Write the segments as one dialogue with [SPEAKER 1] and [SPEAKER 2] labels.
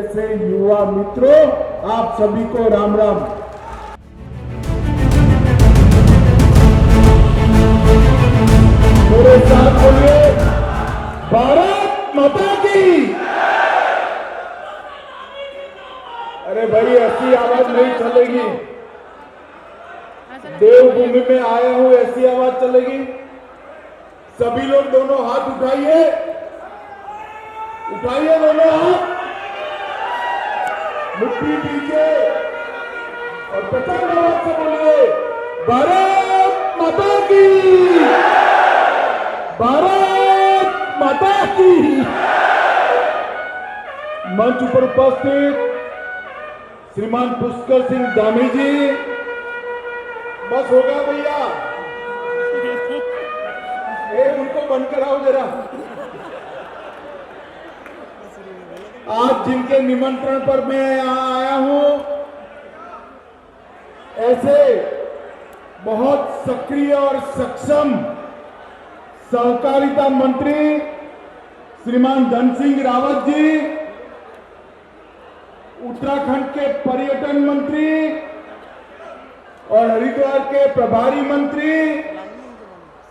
[SPEAKER 1] जैसे युवा मित्रों, आप सभी को राम राम। मेरे साथ बोलिए, भारत माता की। अरे भाई, ऐसी आवाज नहीं चलेगी। देवभूमि में आया हूं, ऐसी आवाज चलेगी? सभी लोग दोनों हाथ उठाइए, उठाइए दोनों हाथ, मुट्ठी पीछे और प्रचंड आवाज से बोलिए, भारत माता की, भारत माता की। मंच पर उपस्थित श्रीमान पुष्कर सिंह धामी जी, बस हो गया भैया, उनको बंद कराओ जरा। आज जिनके निमंत्रण पर मैं यहां आया हूं, ऐसे बहुत सक्रिय और सक्षम सहकारिता मंत्री श्रीमान धन सिंह रावत जी, उत्तराखंड के पर्यटन मंत्री और हरिद्वार के प्रभारी मंत्री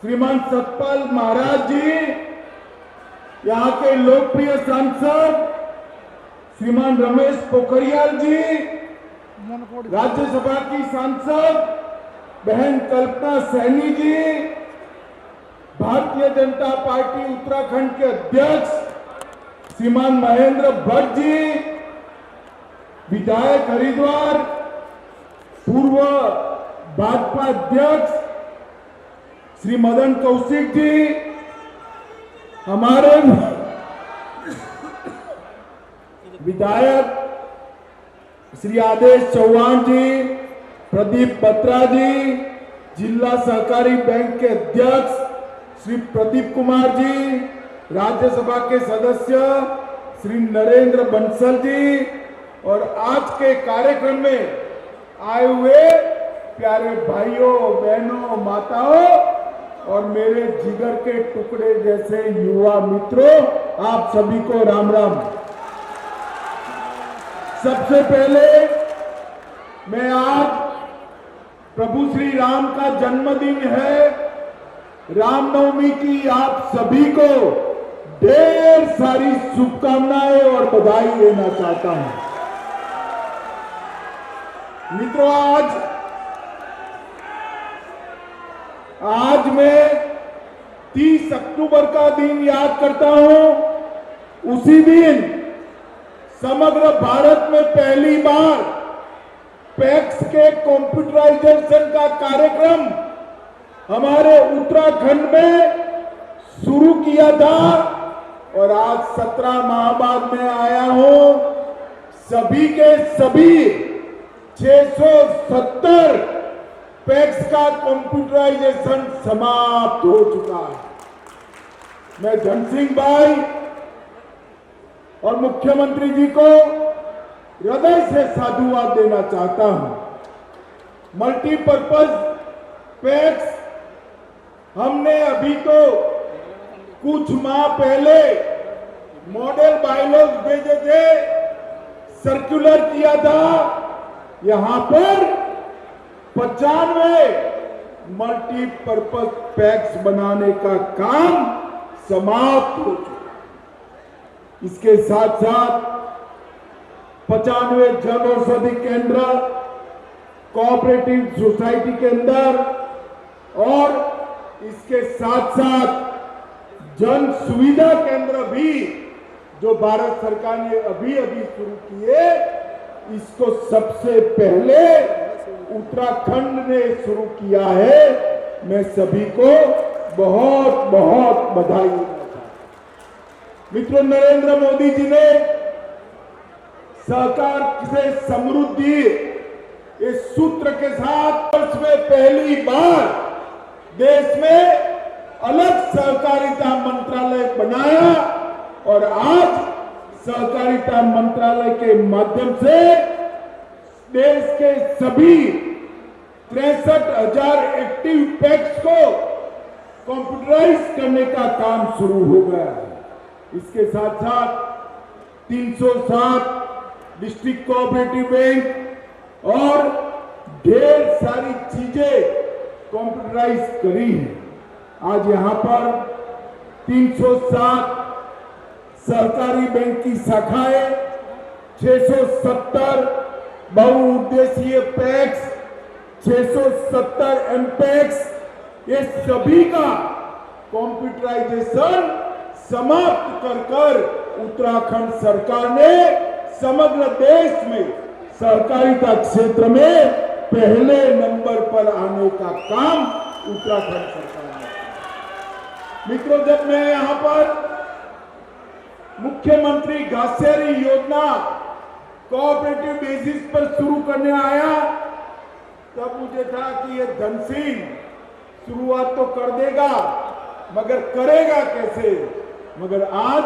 [SPEAKER 1] श्रीमान सतपाल महाराज जी, यहाँ के लोकप्रिय सांसद श्रीमान रमेश पोखरियाल जी, राज्यसभा की सांसद बहन कल्पना सैनी जी, भारतीय जनता पार्टी उत्तराखंड के अध्यक्ष श्रीमान महेंद्र भट्ट जी, विधायक हरिद्वार, पूर्व भाजपा अध्यक्ष श्री मदन कौशिक जी, हमारे विधायक श्री आदेश चौहान जी, प्रदीप बत्रा जी, जिला सहकारी बैंक के अध्यक्ष श्री प्रदीप कुमार जी, राज्यसभा के सदस्य श्री नरेंद्र बंसल जी, और आज के कार्यक्रम में आए हुए प्यारे भाइयों, बहनों, माताओं और मेरे जिगर के टुकड़े जैसे युवा मित्रों, आप सभी को राम राम। सबसे पहले मैं आज प्रभु श्री राम का जन्मदिन है, रामनवमी की आप सभी को ढेर सारी शुभकामनाएं और बधाई देना चाहता हूं। मित्रों, आज मैं 30 अक्टूबर का दिन याद करता हूं। उसी दिन समग्र भारत में पहली बार पैक्स के कंप्यूटराइजेशन का कार्यक्रम हमारे उत्तराखंड में शुरू किया था, और आज 17 माह बाद में आया हूं। सभी के सभी 670 पैक्स का कंप्यूटराइजेशन समाप्त हो चुका है। मैं धन सिंह भाई और मुख्यमंत्री जी को हृदय से साधुवाद देना चाहता हूं। मल्टीपर्पज पैक्स हमने अभी तो कुछ माह पहले मॉडल बायलॉज भेजे थे, सर्कुलर किया था। यहां पर 95 मल्टीपर्पज पैक्स बनाने का काम समाप्त हो चुका। इसके साथ साथ 95 जन औषधि केंद्र कोऑपरेटिव सोसाइटी के अंदर, और इसके साथ साथ जन सुविधा केंद्र भी जो भारत सरकार ने अभी शुरू किए, इसको सबसे पहले उत्तराखंड ने शुरू किया है। मैं सभी को बहुत बहुत बधाई देता हूं। मित्रों, नरेंद्र मोदी जी ने सहकार से समृद्धि इस सूत्र के साथ वर्ष में पहली बार देश में अलग सहकारिता मंत्रालय बनाया, और आज सहकारिता मंत्रालय के माध्यम से देश के सभी 63,000 एक्टिव पैक्स को कंप्यूटराइज करने का काम शुरू हो गया है। इसके साथ साथ 307 डिस्ट्रिक्ट कोऑपरेटिव बैंक और ढेर सारी चीजें कंप्यूटराइज करी है। आज यहाँ पर 307 सहकारी बैंक की शाखाएं, 670 बहुउद्देशीय पैक्स, 670 एमपैक्स, ये सभी का कंप्यूटराइजेशन समाप्त कर उत्तराखंड सरकार ने समग्र देश में सहकारिता क्षेत्र में पहले नंबर पर आने का काम उत्तराखंड सरकार ने किया। मित्रों, जब मैं यहां पर मुख्यमंत्री घासियारी योजना कोऑपरेटिव बेसिस पर शुरू करने आया, तब मुझे था कि ये धन सिंह शुरुआत तो कर देगा, मगर करेगा कैसे। मगर आज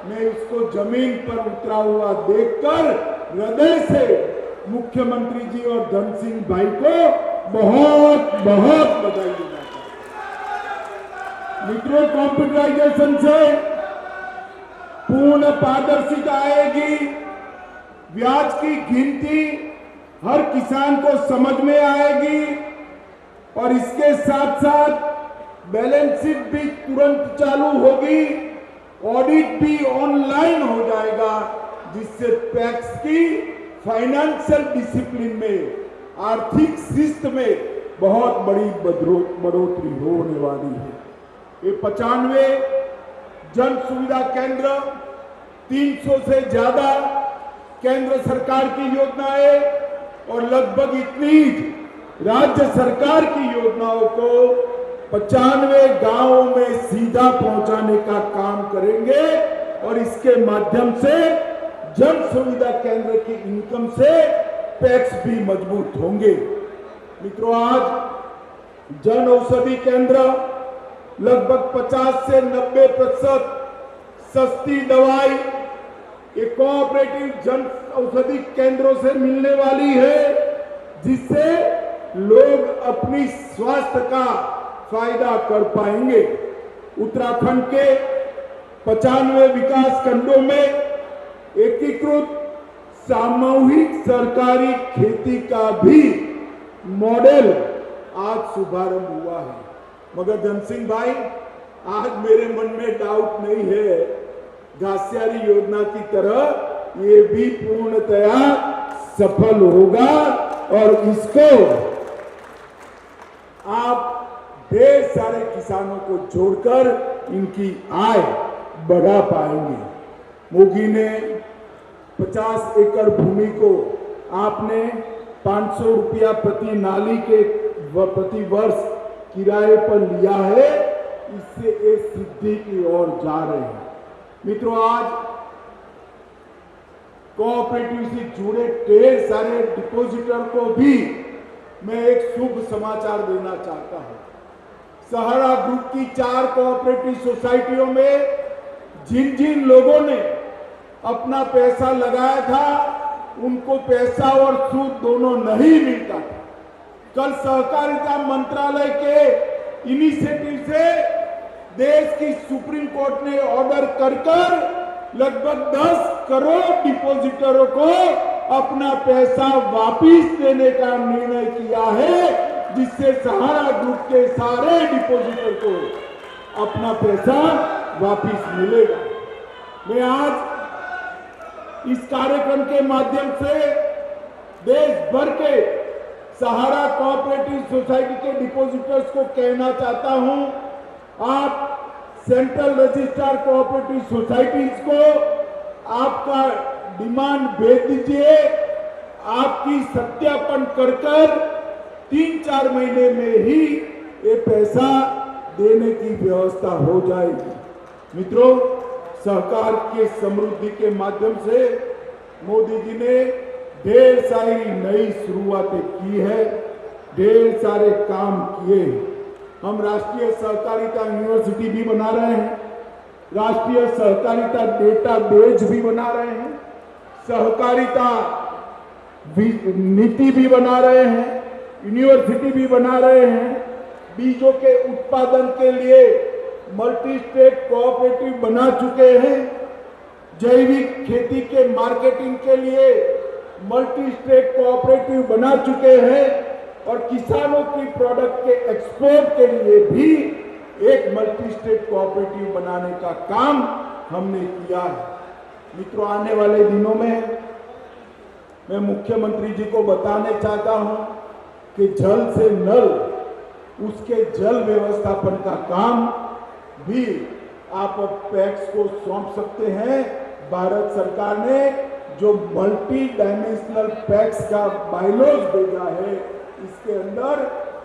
[SPEAKER 1] मैं उसको जमीन पर उतरा हुआ देखकर हृदय से मुख्यमंत्री जी और धन सिंह भाई को बहुत बहुत बधाई देना चाहता हूं। मित्रों, कंप्यूटराइजेशन से पूर्ण पारदर्शिता आएगी, ब्याज की गिनती हर किसान को समझ में आएगी और इसके साथ साथ बैलेंस शीट भी तुरंत चालू होगी, ऑडिट भी ऑनलाइन हो जाएगा, जिससे पैक्स की फाइनेंशियल डिसिप्लिन में, आर्थिक शिस्त में बहुत बड़ी बढ़ोतरी होने वाली है। ये 95 जन सुविधा केंद्र, 300 से ज्यादा केंद्र सरकार की योजनाएं और लगभग इतनी राज्य सरकार की योजनाओं को 95 गांवों में सीधा पहुंचाने का काम करेंगे और इसके माध्यम से जन सुविधा केंद्र की इनकम से पैक्स भी मजबूत होंगे। मित्रों, आज जन औषधि केंद्र लगभग 50 से 90% सस्ती दवाई ये कोऑपरेटिव जन औषधि केंद्रों से मिलने वाली है, जिससे लोग अपनी स्वास्थ्य का फायदा कर पाएंगे। उत्तराखंड के 95 विकास खंडों में एकीकृत सामूहिक सरकारी खेती का भी मॉडल आज शुभारंभ हुआ है। मगर धन सिंह भाई, आज मेरे मन में डाउट नहीं है, घासियारी योजना की तरह ये भी पूर्णतया सफल होगा और इसको आप ढेर सारे किसानों को जोड़कर इनकी आय बढ़ा पाएंगे। मोगी ने 50 एकड़ भूमि को आपने 500 रुपया प्रति नाली के प्रति वर्ष किराए पर लिया है, इससे एक सिद्धि की ओर जा रहे हैं। मित्रों, आज कोऑपरेटिव से जुड़े ढेर सारे डिपॉजिटर को भी मैं एक शुभ समाचार देना चाहता हूं। सहारा ग्रुप की 4 कोऑपरेटिव सोसाइटियों में जिन जिन लोगों ने अपना पैसा लगाया था, उनको पैसा और सूद दोनों नहीं मिलता था। कल सहकारिता मंत्रालय के इनिशिएटिव से देश की सुप्रीम कोर्ट ने ऑर्डर कर लगभग 10 करोड़ डिपॉजिटरों को अपना पैसा वापिस देने का निर्णय किया है, जिससे सहारा ग्रुप के सारे डिपॉजिटर को अपना पैसा वापिस मिलेगा। मैं आज इस कार्यक्रम के माध्यम से देश भर के सहारा कोऑपरेटिव सोसाइटी के डिपॉजिटर्स को कहना चाहता हूं, आप सेंट्रल रजिस्ट्रार कोऑपरेटिव सोसाइटीज को आपका डिमांड भेज दीजिए। आपकी सत्यापन कर 3-4 महीने में ही ये पैसा देने की व्यवस्था हो जाएगी। मित्रों, सहकार के समृद्धि के माध्यम से मोदी जी ने ढेर सारी नई शुरुआतें की है, ढेर सारे काम किए। हम राष्ट्रीय सहकारिता यूनिवर्सिटी भी बना रहे हैं, राष्ट्रीय सहकारिता डेटाबेस भी बना रहे हैं, सहकारिता नीति भी बना रहे हैं, यूनिवर्सिटी भी बना रहे हैं, बीजों के उत्पादन के लिए मल्टी स्टेट कोऑपरेटिव बना चुके हैं, जैविक खेती के मार्केटिंग के लिए मल्टी स्टेट कोऑपरेटिव बना चुके हैं और किसानों की प्रोडक्ट के एक्सपोर्ट के लिए भी एक मल्टी स्टेट कोऑपरेटिव बनाने का काम हमने किया है। मित्रों, आने वाले दिनों में मैं मुख्यमंत्री जी को बताने चाहता हूं कि जल से नल, उसके जल व्यवस्थापन का काम भी आप पैक्स को सौंप सकते हैं। भारत सरकार ने जो मल्टी डायमेंशनल पैक्स का बायलॉज भेजा है, इसके अंदर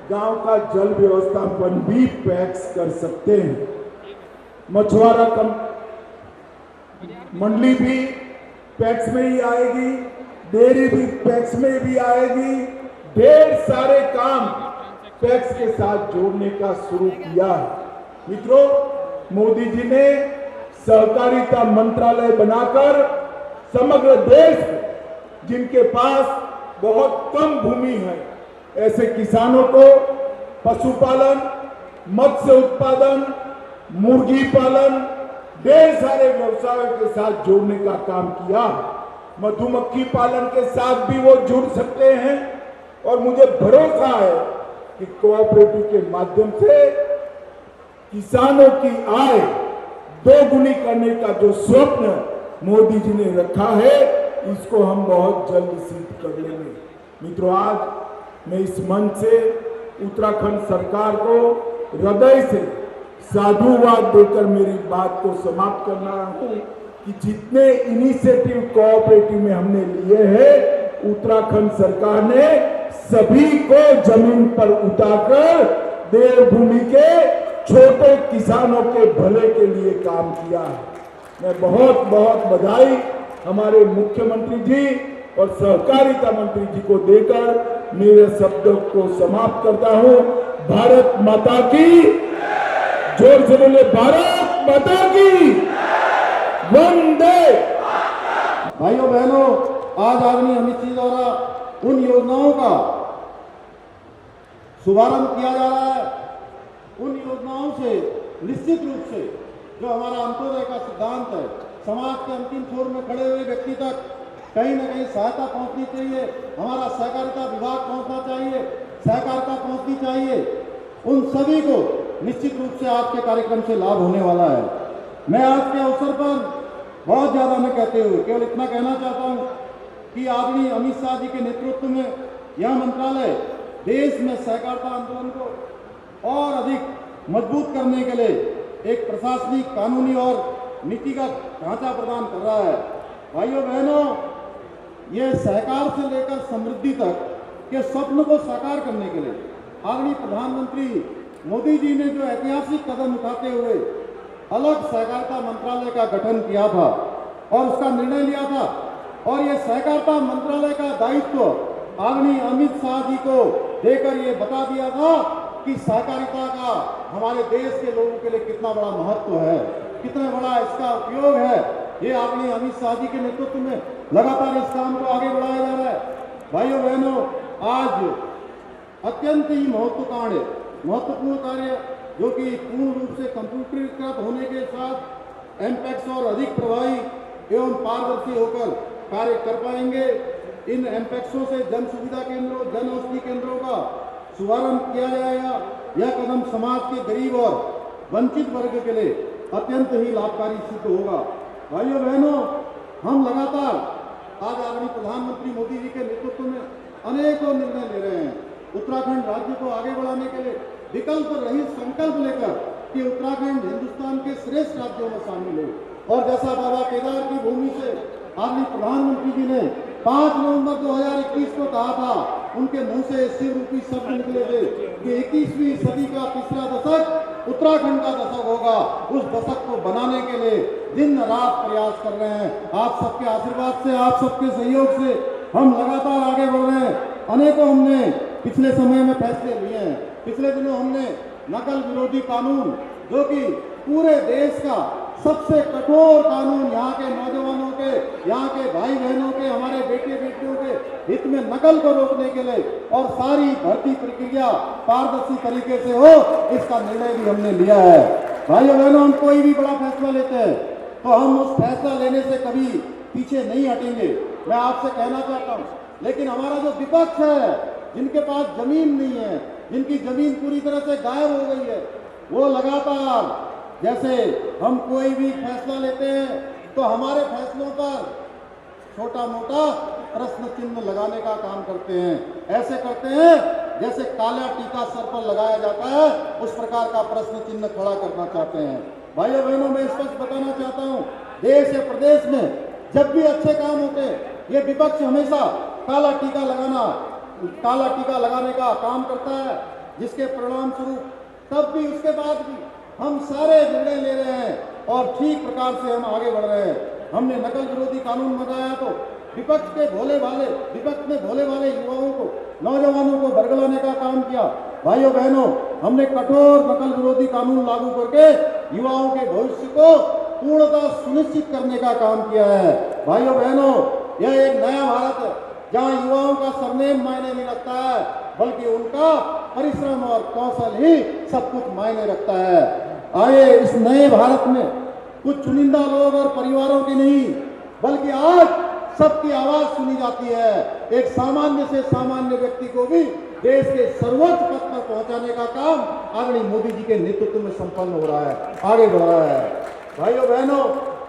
[SPEAKER 1] गांव का जल व्यवस्थापन भी पैक्स कर सकते हैं। मछुआरा मंडली भी पैक्स में ही आएगी, डेयरी भी पैक्स में भी आएगी। ढेर सारे काम पैक्स के साथ जोड़ने का शुरू किया है। मित्रों, मोदी जी ने सहकारिता मंत्रालय बनाकर समग्र देश में जिनके पास बहुत कम भूमि है, ऐसे किसानों को पशुपालन, मत्स्य उत्पादन, मुर्गी पालन, ढेर सारे व्यवसायों के साथ जोड़ने का काम किया। मधुमक्खी पालन के साथ भी वो जुड़ सकते हैं और मुझे भरोसा है कि कोऑपरेटिव के माध्यम से किसानों की आय दोगुनी करने का जो स्वप्न मोदी जी ने रखा है, इसको हम बहुत जल्द सिद्ध कर लेंगे। मित्रों, आज मैं इस मंच से उत्तराखंड सरकार को हृदय से साधुवाद देकर मेरी बात को समाप्त करना हूं कि जितने इनिशिएटिव कोऑपरेटिव में हमने लिए हैं, उत्तराखंड सरकार ने सभी को जमीन पर उतारकर देवभूमि के छोटे किसानों के भले के लिए काम किया है। मैं बहुत बहुत बधाई हमारे मुख्यमंत्री जी और सहकारिता मंत्री जी को देकर मेरे शब्दों को समाप्त करता हूं। भारत माता की, जोर से बोले, भारत माता की वंदे।
[SPEAKER 2] भाइयों बहनों, आज आदरणीय अमित जी द्वारा उन योजनाओं का शुभारंभ किया जा रहा है। उन योजनाओं से निश्चित रूप से जो हमारा अंत्योदय का सिद्धांत है, समाज के अंतिम छोर में खड़े हुए व्यक्ति तक कहीं न कहीं सहायता पहुंचनी चाहिए। हमारा सहकारिता विभाग पहुंचना चाहिए, सहकारिता पहुंचनी चाहिए। उन सभी को निश्चित रूप से आज के कार्यक्रम से लाभ होने वाला है। मैं आज के अवसर पर बहुत ज्यादा न कहते हुए केवल इतना कहना चाहता हूं कि आदरणीय अमित शाह जी के नेतृत्व में यह मंत्रालय देश में सहकारिता आंदोलन को और अधिक मजबूत करने के लिए एक प्रशासनिक, कानूनी और नीतिगत ढांचा प्रदान कर रहा है। भाइयों बहनों, ये सहकार से लेकर समृद्धि तक के स्वप्न को साकार करने के लिए आदरणीय प्रधानमंत्री मोदी जी ने जो ऐतिहासिक कदम उठाते हुए अलग सहकारिता मंत्रालय का गठन किया था और उसका निर्णय लिया था, और ये सहकारिता मंत्रालय का दायित्व आदरणीय अमित शाह जी को देकर ये बता दिया था कि सहकारिता का हमारे देश के लोगों के लिए कितना बड़ा महत्व है, कितना बड़ा इसका उपयोग है। ये आदरणीय अमित शाह जी के नेतृत्व में लगातार इस काम को आगे बढ़ाया जा रहा है। भाइयों बहनों, आज अत्यंत ही महत्वपूर्ण कार्य जो कि पूर्ण रूप से कंप्यूटरीकृत होने के साथ एमपैक्स और अधिक प्रभावी एवं पारदर्शी होकर कार्य कर पाएंगे। इन एमपैक्सों से जन सुविधा केंद्रों, जन औषधि केंद्रों का शुभारंभ किया जाएगा। यह कदम समाज के गरीब और वंचित वर्ग के लिए अत्यंत ही लाभकारी सिद्ध होगा। भाइयों बहनों, हम लगातार आज आदरणीय प्रधानमंत्री मोदी जी के नेतृत्व में अनेकों निर्णय ले रहे हैं। उत्तराखंड राज्य को आगे बढ़ाने के लिए विकल्प रहित संकल्प लेकर कि उत्तराखंड हिंदुस्तान के श्रेष्ठ राज्यों में शामिल हो। और जैसा बाबा केदार की भूमि से आदरणीय प्रधानमंत्री जी ने 5 नवंबर 2021 को कहा था, उनके मुंह से शिव रूपी शब्द निकले थे कि 21वीं सदी का तीसरा दशक उत्तराखंड का दशक होगा। उस दशक को बनाने के लिए दिन रात प्रयास कर रहे हैं। आप सबके आशीर्वाद से, आप सबके सहयोग से हम लगातार आगे बढ़ रहे हैं। अनेकों हमने पिछले समय में फैसले लिए हैं। पिछले दिनों हमने नकल विरोधी कानून, जो कि पूरे देश का सबसे कठोर कानून, यहाँ के नौजवानों के, यहाँ के भाई बहनों के, हमारे बेटे बेटियों के हित में नकल को रोकने के लिए और सारी भर्ती प्रक्रिया पारदर्शी तरीके से हो, इसका निर्णय भी हमने लिया है। भाइयों बहनों, हम कोई भी बड़ा फैसला लेते हैं तो हम उस फैसला लेने से कभी पीछे नहीं हटेंगे। मैं आपसे कहना चाहता हूं। लेकिन हमारा जो विपक्ष है, जिनके पास जमीन नहीं है, जिनकी जमीन पूरी तरह से गायब हो गई है, वो लगातार जैसे हम कोई भी फैसला लेते हैं तो हमारे फैसलों पर छोटा मोटा प्रश्न चिन्ह लगाने का काम करते हैं। ऐसे करते हैं जैसे काला टीका सर पर लगाया जाता है, उस प्रकार का प्रश्न चिन्ह खड़ा करना चाहते हैं। भाइयों बहनों, मैं स्पष्ट बताना चाहता हूं, देश या प्रदेश में जब भी अच्छे काम होते हैं, ये विपक्ष हमेशा काला टीका लगाने का काम करता है, जिसके परिणाम स्वरूप तब भी उसके बाद भी हम सारे निर्णय ले रहे हैं और ठीक प्रकार से हम आगे बढ़ रहे हैं। हमने नकल विरोधी कानून बनाया तो विपक्ष में भोले भाले युवाओं को, नौजवानों को बरगलाने का काम किया। भाइयों बहनों, हमने कठोर नकल विरोधी कानून लागू करके युवाओं के भविष्य को पूर्णतः सुनिश्चित करने का काम किया है। भाइयों बहनों, यह एक नया भारत है जहां युवाओं का सरनेम मायने नहीं रखता है, बल्कि उनका परिश्रम और कौशल ही सब कुछ मायने रखता है। आइए, इस नए भारत में कुछ चुनिंदा लोग और परिवारों की नहीं, बल्कि आज सबकी आवाज सुनी जाती है। एक सामान्य से सामान्य व्यक्ति को भी देश के सर्वोच्च पद पर पहुंचाने का काम आदरणीय मोदी जी के नेतृत्व में संपन्न हो रहा है, आगे बढ़ रहा है। भाइयों बहनों,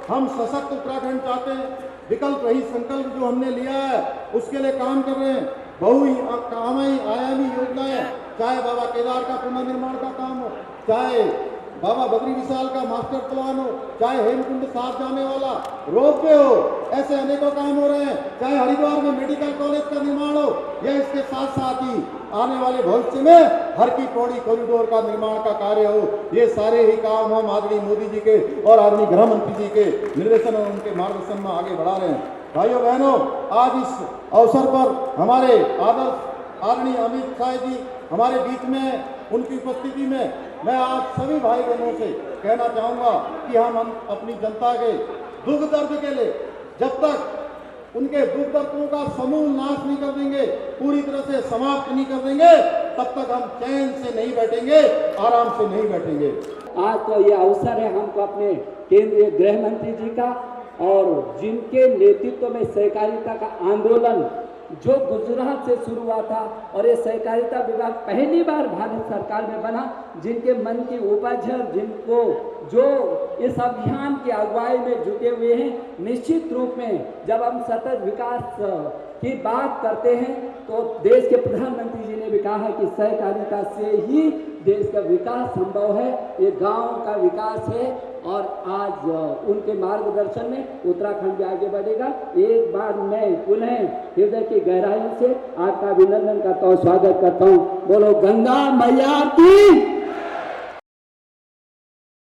[SPEAKER 2] हम सशक्त उत्तराखंड चाहते हैं। विकल्प रहित संकल्प जो हमने लिया है, उसके लिए काम कर रहे हैं। आयामी योजनाएं, चाहे बाबा केदार का पुनर्निर्माण का काम हो, चाहे बाबा बद्री विशाल का मास्टर प्लान हो, चाहे हेमकुंड साथ जाने वाला रोपवे हो, ऐसे अनेकों काम हो रहे हैं। चाहे हरिद्वार में मेडिकल कॉलेज का निर्माण हो, या इसके साथ साथ ही आने वाले भविष्य में हर की पौड़ी कॉरिडोर का निर्माण का कार्य हो, ये सारे ही काम हम आदरणीय मोदी जी के और आदरणीय गृह मंत्री जी के निर्देशन और उनके मार्गदर्शन में आगे बढ़ा रहे हैं। भाइयों बहनों, आज इस अवसर पर हमारे आदरणीय अमित शाह जी हमारे बीच में, उनकी उपस्थिति में मैं आप सभी भाई बहनों से कहना चाहूंगा कि हम अपनी जनता के दुख दर्द के लिए जब तक उनके दुख दर्दों का समूल नाश नहीं कर देंगे, पूरी तरह से समाप्त नहीं कर देंगे, तब तक हम चैन से नहीं बैठेंगे, आराम से नहीं बैठेंगे।
[SPEAKER 3] आज तो ये अवसर है हमको अपने केंद्रीय गृह मंत्री जी का, और जिनके नेतृत्व में सहकारिता का आंदोलन जो गुजरात से शुरू हुआ था, और ये सहकारिता विभाग पहली बार भारत सरकार में बना, जिनके मन की उपज है, जिनको जो इस अभियान की अगुवाई में जुटे हुए हैं। निश्चित रूप में जब हम सतत विकास की बात करते हैं तो देश के प्रधानमंत्री जी ने भी कहा है कि सहकारिता से ही देश का विकास संभव है, ये गांव का विकास है, और आज उनके मार्गदर्शन में उत्तराखंड भी आगे बढ़ेगा। एक बार मैं पुनः हृदय की गहराई से आपका अभिनंदन करता हूँ, स्वागत करता हूँ। बोलो गंगा मैया की।